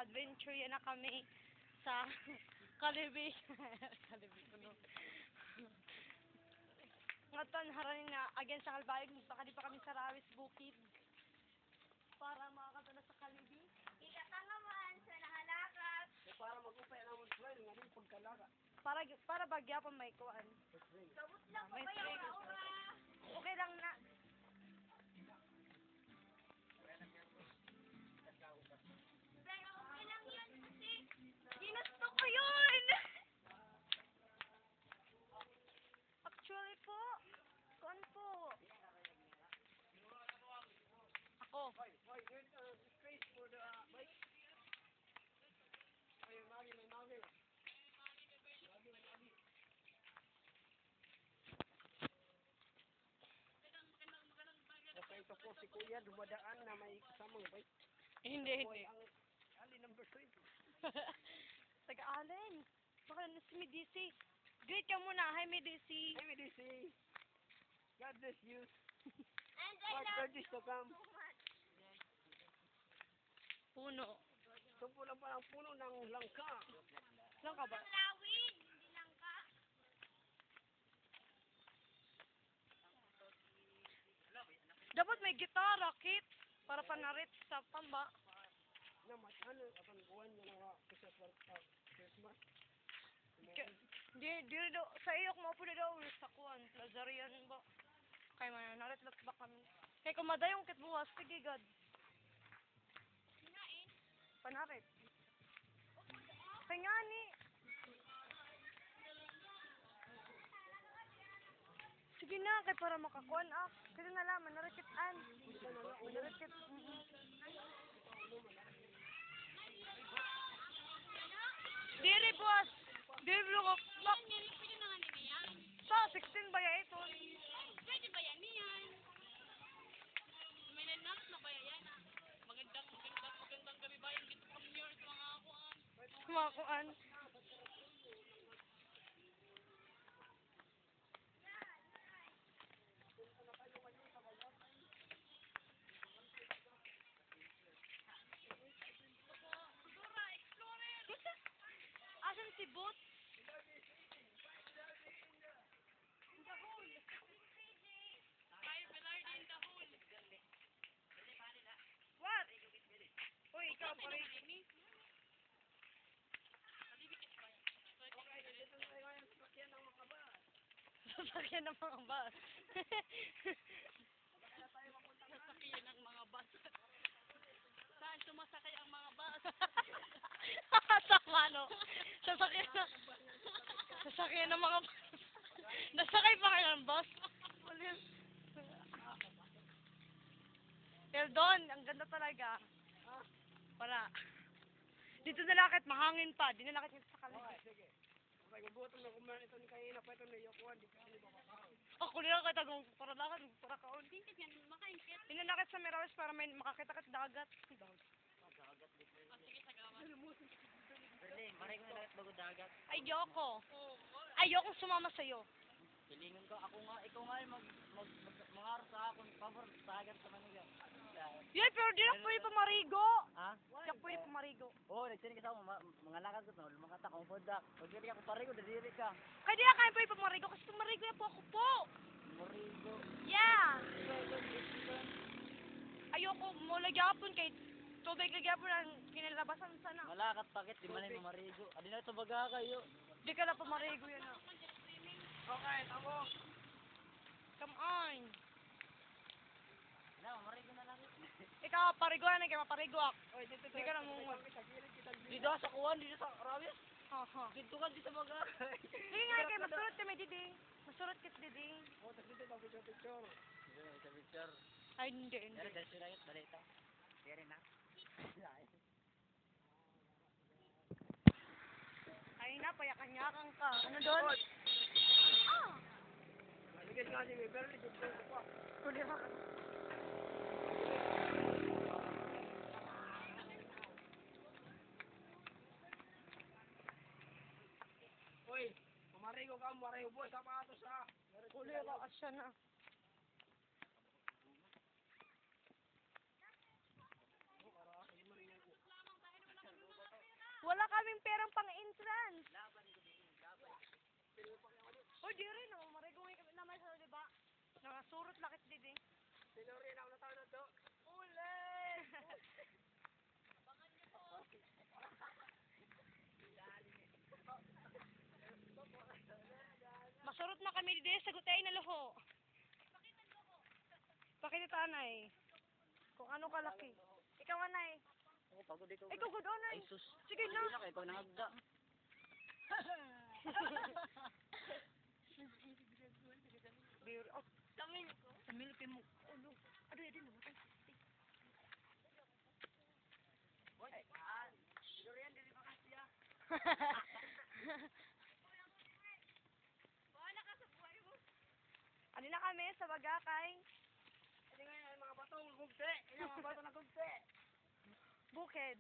mag-adventure yan na kami sa Kalibi. Kalibi ko no. Ngaton, haranin na again sa Kalbayog, baka di pa kami sa Rawis Bukid. Para makakata na sa Kalibi. Ikatangaman sa nahalakat. Para mag-upay na mo trail, nga rin pagkalaga. Para bagya pa may kuan. Gabot lang May pa ba yung trail. aura? Okay lang na. Pero okay lang yun kasi ginusto ko yun. Actually po, kuan po. Ako. Wait, space for the bike. Ay, may magi. Okay, ito po si Kuya, dumadaan na may kasamang bike. Hindi. Ang ali number 20. Taga-alin. Baka na si Medici. Greet ka muna. Hi, Medici. Hey, DC. God bless you. And I What love Curtis to come? so much. Puno. Ito po lang palang puno ng langka. Lang ka ba? Ang lawin, hindi lang ka. Dapat may gitara, Kit. Para panarit sa pamba. Naman, ano, apan buwan niya nga Christmas. Di daw, sa iyok mo po na daw, sa kuwan, Lazarian ba? Kaya man, narit-lat ba kami? Kaya kumadayong kit buwas, sige God. Hinain. Panarit. Kaya nga ni. Sige na, kay para makakuan kasi nalaman, narikitan. Narikit. Diri boss. Diri ko. Pwede na nga nila yan. Sa 16 ba ya ito? Pwede ba yan niyan? May nanak na ba yan? Magandang gabi ba yung dito from yours mga akuan? Kumakuan. Dora, Explorer! Asan si Bot? Fire Velarde in the hole. What? Uy, ikaw pa rin. Sasakyan ng mga bus. Sasakyan ng mga bus. Saan sumasakay ang mga bus? Sama no? Sasakyan ng mga bus. Nasakay pa kayo ng bus? Eldon, ang ganda talaga. Wala. Dito na lakit, mahangin pa. Di na lakit nito sa Kalibi. Okay, sige. Okay, gugutom na kumain ito ni kanina pa ito na iyokuan. Di pa makakaon. Ako nila ka tagong para lakad, para kaon. Tingkit yan, makaingkit. Dinanakit sa Mirawas para may makakita ka sa dagat. Sige, sagawan. Berlin, maray ko na lahat bago dagat. Ayoko. Oo. Ayokong sumama sa'yo. Pilingan ko, ikaw nga yung mangarap sa akin, pabor, dagat sa Manila. Yay, pero di na pwede pumarigo. Ha? Di na pwede pumarigo. Oo, nagsinig ka sa ako, mga lakad ko, lumakata akong podak. Pag diri ako parigo, dadiri ka. Kaya di na kaya pwede pumarigo kasi pumarigo na po ako po. Marigo. Yeah. Ayoko mo lagyapon kay tubig lagyapon ang kinalabasan sana. Malakat pakit, di man yung marigo. Adi na ito baga kayo. Di ka na pumarigo yan ah. Okay, tamo. Come on. Na, marigo na lang. Ikaw, parigo na kaya maparigo ako. Oy, dito Di ka na mungol. Dito sa kuwan, dito sa Rawis. Haha. Dito ka, dito baga. Sige nga kay masurot kami diding. Masurot kit diding. Oh, tapos dito pa picture. Dito na, sa picture. Ay hindi, hindi. Dari, dari sila yun, balita. Dari na. Ay na, payakan-yakan ka. Ano doon? Ah! Ligid nga si Beverly, dito ko. Tuloy ka. Oy, pamarigo ka, marigo boy, sapatos ha. Tuloy ka, asya na. kaming perang pang-entrance. Uy, di rin, oh. Marigungay kami naman sa, di ba? Nangasurot lakit didi. Sinuri na ako na tao na to. Ulit! Masurot na kami didi sa gutay na loho. Pakita tanay. Kung ano kalaki. Ikaw anay. Ako, pagod ikaw. Ikaw good onay. Ay, sus. Sige na. Hindi na kayo pag nangagda. Beer. Oh, tamil ko. Tamil kay mo. Oh, no. Adoy, adoy namatay. Durian, dili ba kasi ah? Ano na kami sa Bagakay? Hindi nga yung mga batong gugse. Yung mga bato na gugse. Bukid.